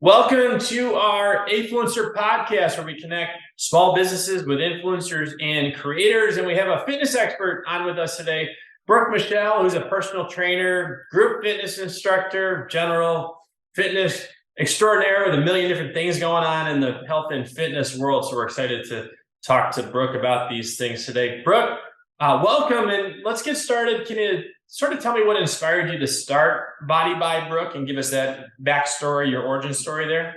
Welcome to our Afluencer podcast, where we connect small businesses with influencers and creators. And we have a fitness expert on with us today, Brooke Michelle, who's a personal trainer, group fitness instructor, general fitness extraordinaire with a million different things going on in the health and fitness world. So we're excited to talk to Brooke about these things today. Brooke, welcome, and let's get started. Can you sort of tell me what inspired you to start Body by Brooke and give us that backstory, your origin story there?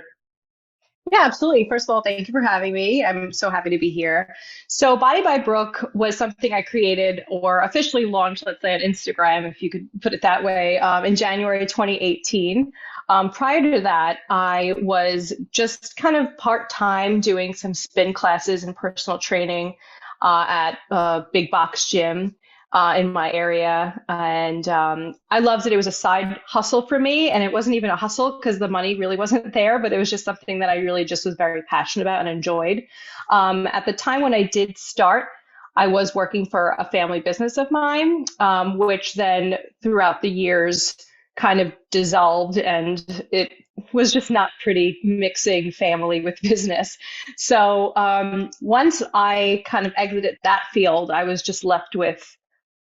Yeah, absolutely. First of all, thank you for having me. I'm so happy to be here. So, Body by Brooke was something I created or officially launched, let's say, on Instagram, if you could put it that way, in January 2018. Prior to that, I was just kind of part time doing some spin classes and personal training at a big box gym in my area. And I loved it. It was a side hustle for me. And it wasn't even a hustle because the money really wasn't there, but it was just something that I really just was very passionate about and enjoyed. At the time when I did start, I was working for a family business of mine, which then throughout the years kind of dissolved, and it was just not pretty mixing family with business. So once I kind of exited that field, I was just left with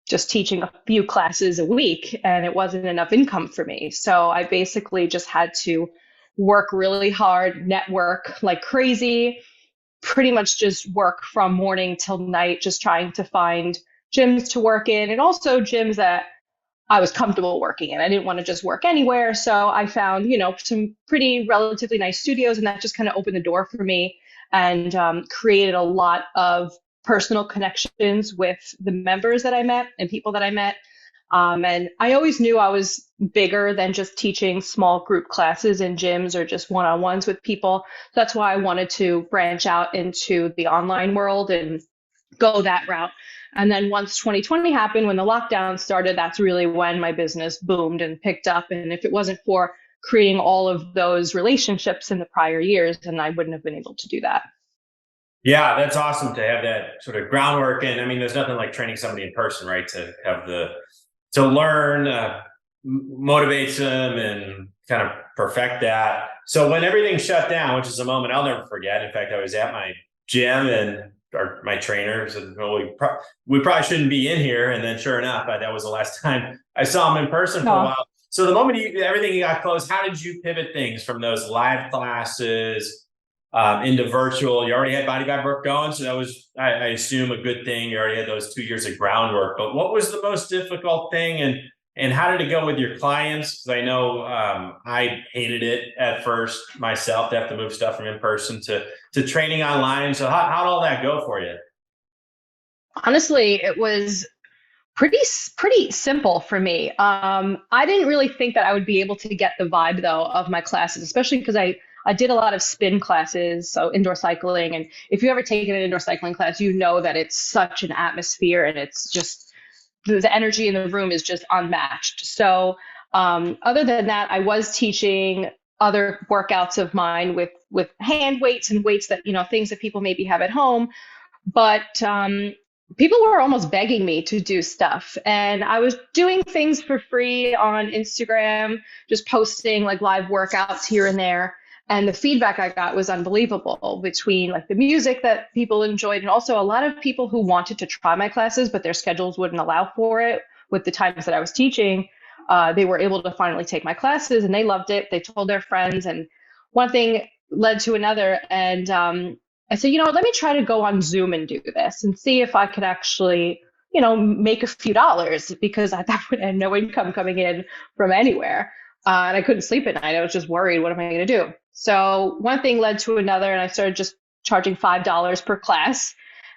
just teaching a few classes a week, and it wasn't enough income for me. So I basically just had to work really hard, network like crazy, pretty much just work from morning till night, just trying to find gyms to work in, and also gyms that I was comfortable working in. I didn't want to just work anywhere. So I found, some pretty relatively nice studios, and that just kind of opened the door for me and created a lot of personal connections with the members that I met and people that I met. And I always knew I was bigger than just teaching small group classes in gyms or just one-on-ones with people. That's why I wanted to branch out into the online world and go that route. And then once 2020 happened, when the lockdown started, that's really when my business boomed and picked up. And if it wasn't for creating all of those relationships in the prior years, then I wouldn't have been able to do that. Yeah, that's awesome to have that sort of groundwork. And I mean, there's nothing like training somebody in person, right? To have to learn, motivates them and kind of perfect that. So when everything shut down, which is a moment I'll never forget. In fact, I was at my gym and my trainer said, well, we probably shouldn't be in here. And then sure enough, that was the last time I saw him in person for a No. while. So the moment everything got closed, how did you pivot things from those live classes into virtual? You already had Body by Brooke going, so that was, I assume, a good thing. You already had those 2 years of groundwork. But what was the most difficult thing, and how did it go with your clients? Because I know I hated it at first myself to have to move stuff from in person to training online. So how'd all that go for you? Honestly, it was pretty simple for me. I didn't really think that I would be able to get the vibe though of my classes, especially because I did a lot of spin classes, so indoor cycling. And if you ever taken an indoor cycling class, you know that it's such an atmosphere, and it's just the energy in the room is just unmatched. So other than that, I was teaching other workouts of mine with hand weights and weights that things that people maybe have at home, but people were almost begging me to do stuff. And I was doing things for free on Instagram, just posting like live workouts here and there. And the feedback I got was unbelievable, between like the music that people enjoyed and also a lot of people who wanted to try my classes, but their schedules wouldn't allow for it with the times that I was teaching. They were able to finally take my classes and they loved it. They told their friends, and one thing led to another. And I said, let me try to go on Zoom and do this and see if I could actually, make a few dollars, because at that point I had no income coming in from anywhere. And I couldn't sleep at night. I was just worried, what am I going to do? So one thing led to another, and I started just charging $5 per class.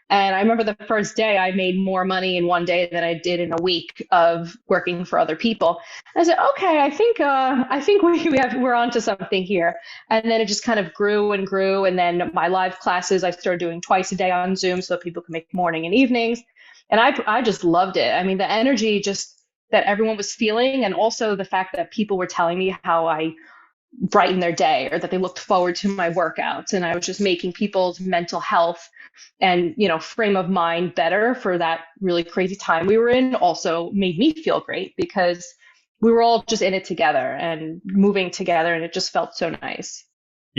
And I remember the first day I made more money in one day than I did in a week of working for other people. I said, okay, I think we're onto something here. And then it just kind of grew and grew. And then my live classes I started doing twice a day on Zoom so that people can make morning and evenings. And I just loved it. I mean, the energy just that everyone was feeling, and also the fact that people were telling me how I brightened their day, or that they looked forward to my workouts, and I was just making people's mental health and frame of mind better for that really crazy time we were in, also made me feel great, because we were all just in it together and moving together, and it just felt so nice.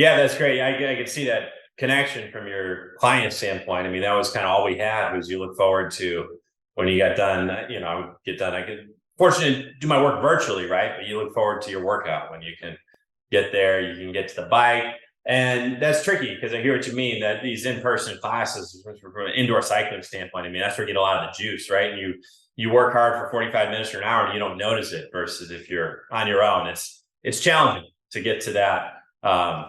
Yeah, that's great. I can see that connection from your client standpoint. I mean, that was kind of all we had was you look forward to when you got done, you know, I would get done. I could fortunately do my work virtually, right? But you look forward to your workout when you can get there, you can get to the bike. And that's tricky because I hear what you mean that these in-person classes from an indoor cycling standpoint, I mean, that's where you get a lot of the juice, right? And you work hard for 45 minutes or an hour and you don't notice it versus if you're on your own, it's challenging to get to that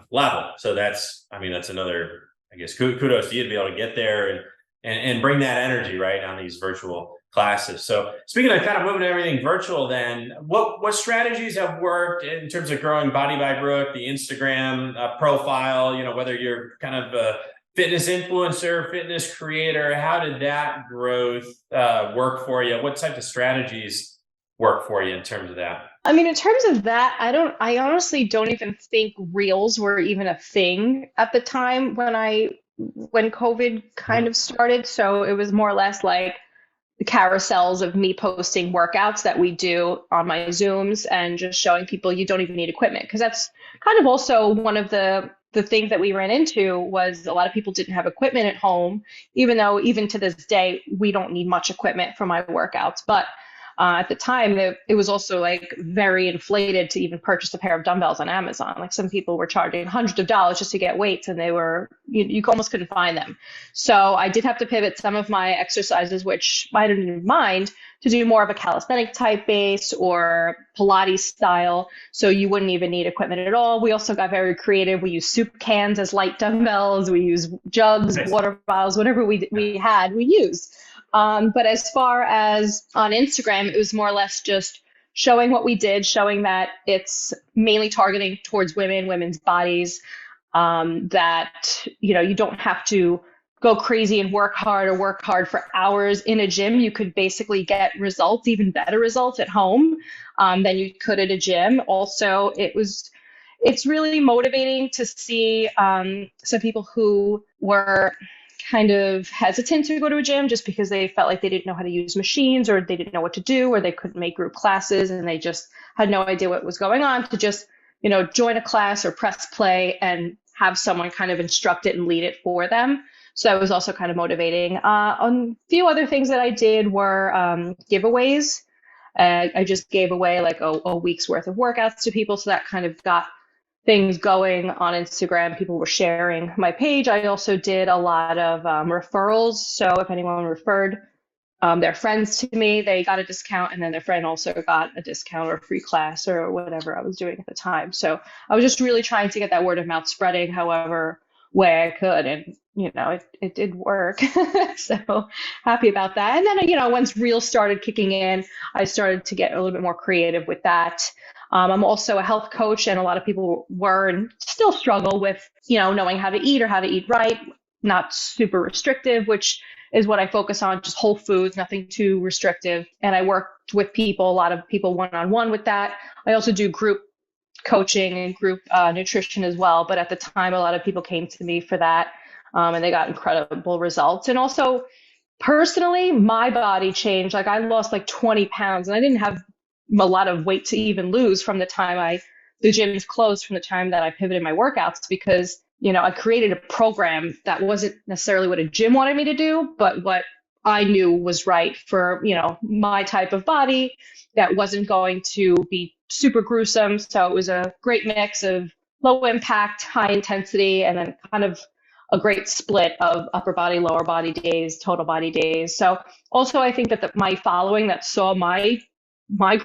level. So that's, I mean, that's another, I guess, kudos to you to be able to get there and bring that energy right on these virtual classes. So speaking of kind of moving everything virtual, then what strategies have worked in terms of growing Body by Brooke, the Instagram profile, you know, whether you're kind of a fitness influencer, fitness creator, how did that growth work for you? What type of strategies work for you in terms of that? I mean, in terms of that, I honestly don't even think reels were even a thing at the time when COVID kind of started. So it was more or less like the carousels of me posting workouts that we do on my Zooms and just showing people you don't even need equipment. Because that's kind of also one of the things that we ran into was a lot of people didn't have equipment at home, even though even to this day, we don't need much equipment for my workouts. But at the time, it was also like very inflated to even purchase a pair of dumbbells on Amazon. Like some people were charging hundreds of dollars just to get weights, and you almost couldn't find them. So I did have to pivot some of my exercises, which I didn't mind, to do more of a calisthenic type base or Pilates style. So you wouldn't even need equipment at all. We also got very creative. We used soup cans as light dumbbells. We used jugs, Nice. water bottles, whatever we had, we used. But as far as on Instagram, it was more or less just showing what we did, showing that it's mainly targeting towards women's bodies, that, you know, you don't have to go crazy and work hard for hours in a gym. You could basically get results, even better results at home, than you could at a gym. Also, it's really motivating to see some people who were kind of hesitant to go to a gym just because they felt like they didn't know how to use machines, or they didn't know what to do, or they couldn't make group classes and they just had no idea what was going on, to just, you know, join a class or press play and have someone kind of instruct it and lead it for them. So it was also kind of motivating. A few other things that I did were giveaways. I just gave away like a week's worth of workouts to people. So that kind of got things going on Instagram. People were sharing my page. I also did a lot of referrals. So if anyone referred their friends to me, they got a discount, and then their friend also got a discount or a free class or whatever I was doing at the time. So I was just really trying to get that word of mouth spreading however way I could. And, you know, it did work. So happy about that. And then, you know, once Reels started kicking in, I started to get a little bit more creative with that. I'm also a health coach, and a lot of people were and still struggle with, you know, knowing how to eat or how to eat right, not super restrictive, which is what I focus on, just whole foods, nothing too restrictive. And I worked with people, a lot of people one-on-one with that. I also do group coaching and group nutrition as well. But at the time, a lot of people came to me for that, and they got incredible results. And also, personally, my body changed. Like I lost like 20 pounds, and I didn't have a lot of weight to even lose from the time the gyms closed, from the time that I pivoted my workouts, because, you know, I created a program that wasn't necessarily what a gym wanted me to do, but what I knew was right for, you know, my type of body, that wasn't going to be super gruesome. So it was a great mix of low impact, high intensity, and then kind of a great split of upper body, lower body days, total body days. So also I think that my following that saw my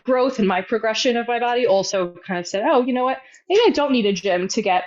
growth and my progression of my body also kind of said, oh, you know what, maybe I don't need a gym to get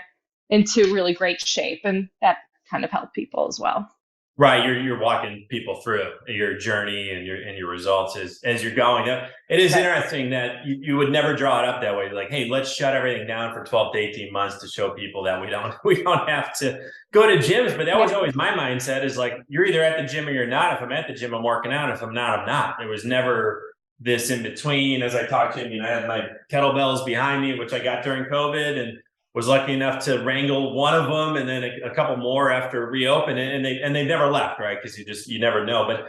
into really great shape. And that kind of helped people as well. Right, you're walking people through your journey and your results as you're going. It is Right. interesting that you would never draw it up that way. Like, hey, let's shut everything down for 12 to 18 months to show people that we don't have to go to gyms. But that was Yeah. always my mindset, is like, you're either at the gym or you're not. If I'm at the gym, I'm working out. If I'm not, I'm not. There was never this in between. As I talked to you, I had my kettlebells behind me, which I got during COVID, and was lucky enough to wrangle one of them, and then a couple more after reopen, and they never left, right? Because you never know. But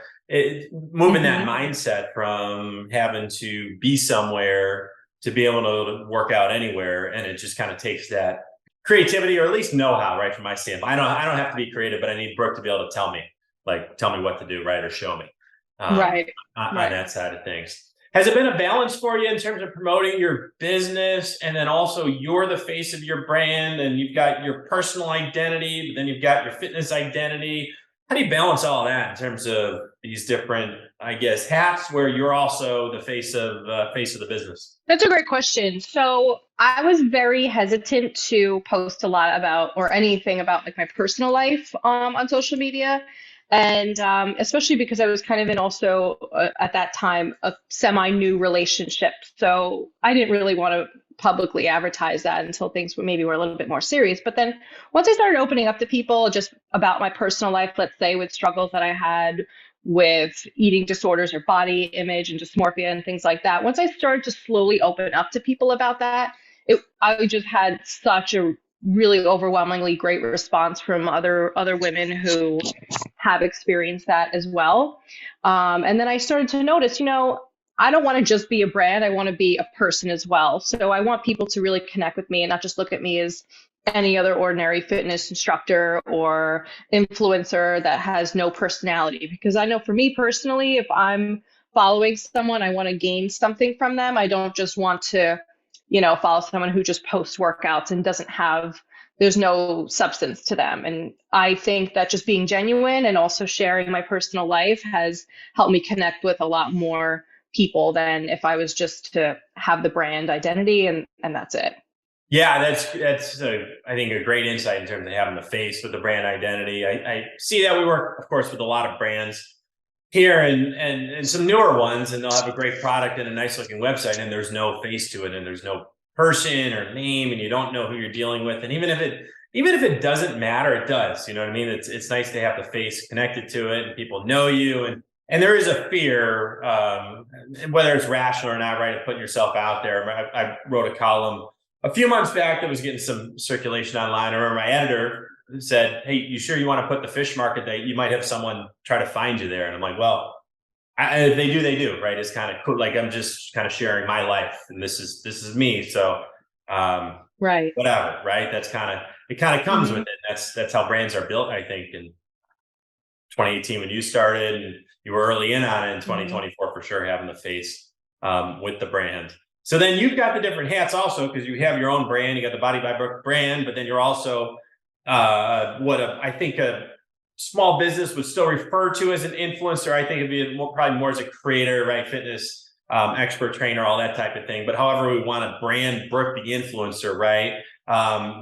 moving that mindset from having to be somewhere to be able to work out anywhere, and it just kind of takes that creativity or at least know-how, right? From my standpoint, I don't have to be creative, but I need Brooke to be able to tell me what to do, right? Or show me Right. on that side of things. Has it been a balance for you in terms of promoting your business, and then also you're the face of your brand and you've got your personal identity, but then you've got your fitness identity? How do you balance all that in terms of these different, I guess, hats where you're also the face of the business? That's a great question. So I was very hesitant to post a lot about or anything about like my personal life on social media. And especially because I was kind of in also at that time a semi-new relationship. So I didn't really want to publicly advertise that until things maybe were a little bit more serious. But then once I started opening up to people just about my personal life, let's say with struggles that I had with eating disorders or body image and dysmorphia and things like that. Once I started to slowly open up to people about that, I just had such a really overwhelmingly great response from other women who have experienced that as well. And then I started to notice, I don't want to just be a brand. I want to be a person as well. So I want people to really connect with me and not just look at me as any other ordinary fitness instructor or influencer that has no personality. Because I know for me personally, if I'm following someone, I want to gain something from them. I don't just want to, follow someone who just posts workouts and there's no substance to them. And I think that just being genuine and also sharing my personal life has helped me connect with a lot more people than if I was just to have the brand identity and that's it. Yeah, that's I think a great insight in terms of having the face with the brand identity. I see that we work, of course, with a lot of brands here and some newer ones, and they'll have a great product and a nice looking website, and there's no face to it, and there's no person or name, and you don't know who you're dealing with. And even if it doesn't matter, it does. You know what I mean? It's nice to have the face connected to it, and people know you, and there is a fear, whether it's rational or not, right, of putting yourself out there. I wrote a column a few months back that was getting some circulation online. I remember my editor said, "Hey, you sure you want to put the fish market that you might have someone try to find you there?" And I'm like, "Well, if they do, right? It's kind of cool. Like I'm just kind of sharing my life, and this is me. So, Right. whatever, right? It kind of comes with it. That's how brands are built. I think in 2018 when you started, and you were early in on it in 2024 for sure, having the face with the brand. So then you've got the different hats also, because you have your own brand. You got the Body by Brooke brand, but then you're also I think a small business would still refer to as an influencer. I think it'd be probably more as a creator, right? Fitness expert, trainer, all that type of thing. But however we want to brand Brooke the influencer, right?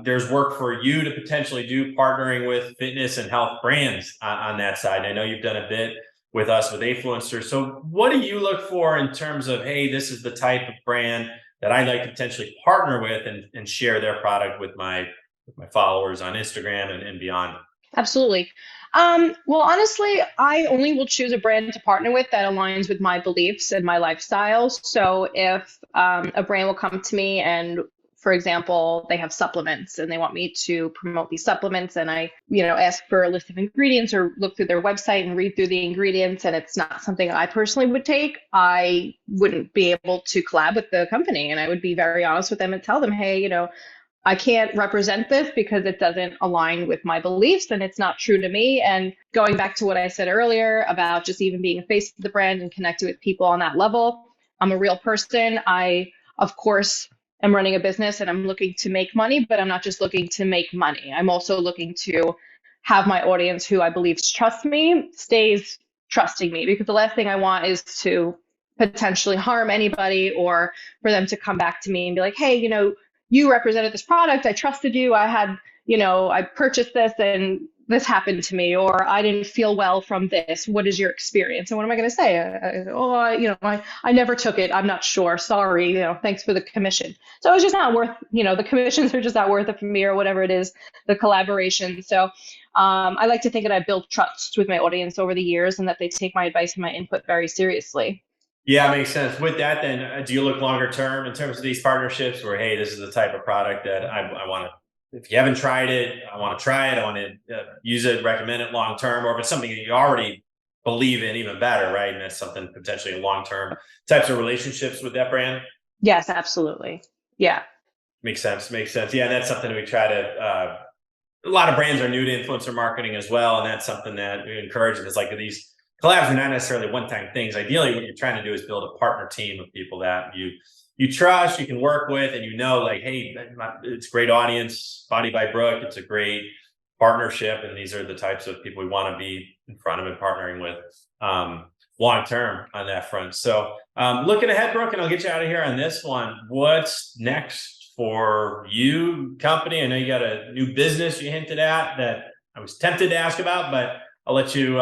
There's work for you to potentially do partnering with fitness and health brands on that side. I know you've done a bit with us with Afluencer. So what do you look for in terms of, hey, this is the type of brand that I'd like to potentially partner with and share their product with my followers on Instagram and beyond? Absolutely. Well, honestly, I only will choose a brand to partner with that aligns with my beliefs and my lifestyles. So if a brand will come to me and, for example, they have supplements and they want me to promote these supplements, and I, ask for a list of ingredients or look through their website and read through the ingredients, and it's not something I personally would take, I wouldn't be able to collab with the company. And I would be very honest with them and tell them, hey, I can't represent this because it doesn't align with my beliefs and it's not true to me. And going back to what I said earlier about just even being a face of the brand and connecting with people on that level, I'm a real person. I, of course, am running a business and I'm looking to make money, but I'm not just looking to make money. I'm also looking to have my audience who I believe trusts me, stays trusting me, because the last thing I want is to potentially harm anybody or for them to come back to me and be like, hey, you represented this product. I trusted you. I purchased this and this happened to me, or I didn't feel well from this. What is your experience? And what am I going to say? I never took it. I'm not sure. Sorry. Thanks for the commission. So it's just not worth, the commissions are just not worth it for me or whatever it is, the collaboration. So I like to think that I built trust with my audience over the years and that they take my advice and my input very seriously. Yeah, makes sense. With that, then, do you look longer term in terms of these partnerships where, hey, this is the type of product that I want to, if you haven't tried it, I want to try it, I want to use it, recommend it long term, or if it's something that you already believe in, even better, right? And that's something potentially long term types of relationships with that brand? Yes, absolutely. Yeah. Makes sense. Makes sense. Yeah, that's something we try to. A lot of brands are new to influencer marketing as well, and that's something that we encourage. Is like these collabs are not necessarily one-time things. Ideally, what you're trying to do is build a partner team of people that you trust, you can work with, and like, hey, it's a great audience. Body by Brooke, it's a great partnership, and these are the types of people we want to be in front of and partnering with long term on that front. So, looking ahead, Brooke, and I'll get you out of here on this one. What's next for you, company? I know you got a new business you hinted at that I was tempted to ask about, but I'll let you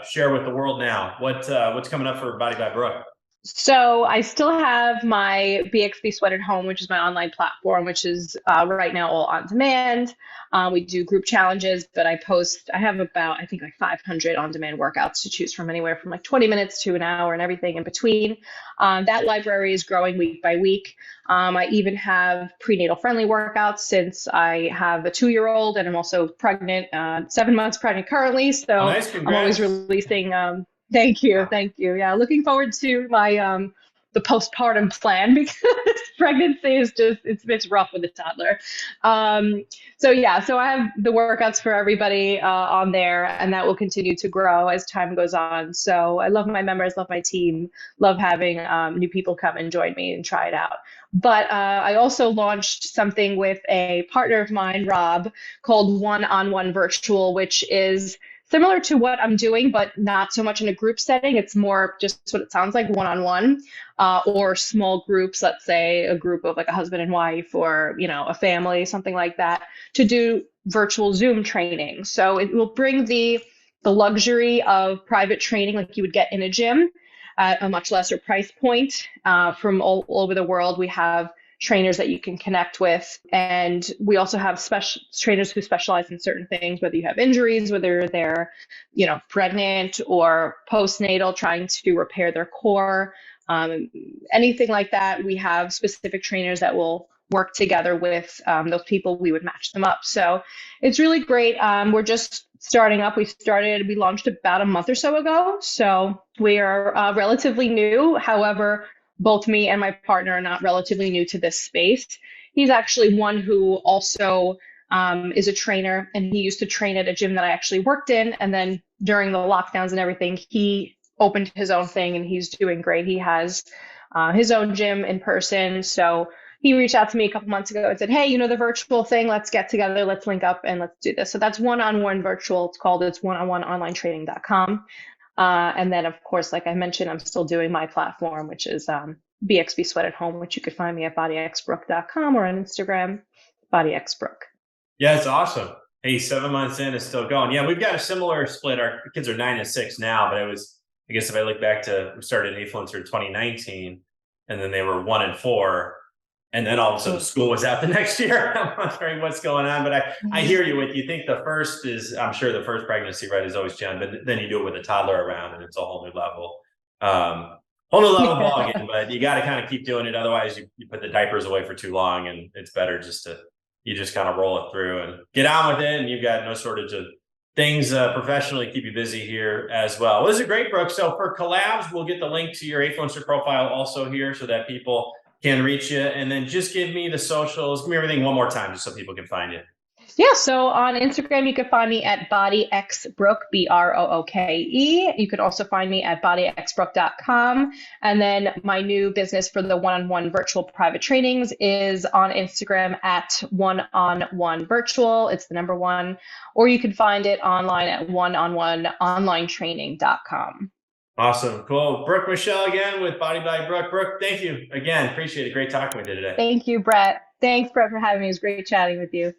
share with the world now. What's coming up for Body by Brooke? So I still have my BXB Sweat at Home, which is my online platform, which is right now all on demand. We do group challenges, but I have about, I think like 500 on-demand workouts to choose from, anywhere from like 20 minutes to an hour and everything in between. That library is growing week by week. I even have prenatal friendly workouts since I have a 2-year-old and I'm also pregnant, 7 months pregnant currently. So Nice, I'm always releasing. Thank you. Thank you. Yeah, looking forward to my the postpartum plan because pregnancy is just it's rough with a toddler. So yeah, so I have the workouts for everybody on there, and that will continue to grow as time goes on. So I love my members, love my team, love having new people come and join me and try it out. But I also launched something with a partner of mine, Rob, called One-on-One Virtual, which is similar to what I'm doing, but not so much in a group setting. It's more just what it sounds like, one-on-one, or small groups, let's say a group of like a husband and wife or, a family, something like that, to do virtual Zoom training. So it will bring the luxury of private training like you would get in a gym at a much lesser price point. From all over the world, we have trainers that you can connect with. And we also have special trainers who specialize in certain things, whether you have injuries, whether they're, pregnant or postnatal, trying to repair their core, anything like that. We have specific trainers that will work together with those people. We would match them up. So it's really great. We're just starting up. We launched about a month or so ago. So we are relatively new. However, both me and my partner are not relatively new to this space. He's actually one who also is a trainer, and he used to train at a gym that I actually worked in. And then during the lockdowns and everything, he opened his own thing, and he's doing great. He has his own gym in person. So he reached out to me a couple months ago and said, hey, the virtual thing, let's get together, let's link up and let's do this. So that's One-on-One Virtual. It's one-on-one-online-training.com. And then, of course, like I mentioned, I'm still doing my platform, which is BXB Sweat at Home, which you could find me at bodyxbrooke.com or on Instagram, Body X Brooke. Yeah, it's awesome. Hey, 7 months in, it's still going. Yeah, we've got a similar split. Our kids are 9 and 6 now, but I guess if I look back to, we started Afluencer in 2019, and then they were 1 and 4. And then all of a sudden school was out the next year. I'm wondering what's going on, but I hear you. You think the first is, I'm sure the first pregnancy, right, is always Jen, but then you do it with a toddler around and it's a whole new level. Whole new level ball game, but you got to kind of keep doing it. Otherwise you put the diapers away for too long, and it's better you just kind of roll it through and get on with it. And you've got no shortage of things professionally keep you busy here as well. This is great, Brooke. So for collabs, we'll get the link to your Afluencer profile also here so that people can reach you. And then just give me the socials, give me everything one more time just so people can find you. Yeah, so on Instagram, you can find me at Body X Brooke, Brooke. You can also find me at bodyxbrooke.com. And then my new business for the one-on-one virtual private trainings is on Instagram at one-on-one virtual. It's the number 1. Or you can find it online at one-on-one-onlinetraining.com. Awesome. Cool. Brooke Michelle again with Body by Brooke. Brooke, thank you again. Appreciate it. Great talking with you today. Thank you, Brett. Thanks, Brett, for having me. It was great chatting with you.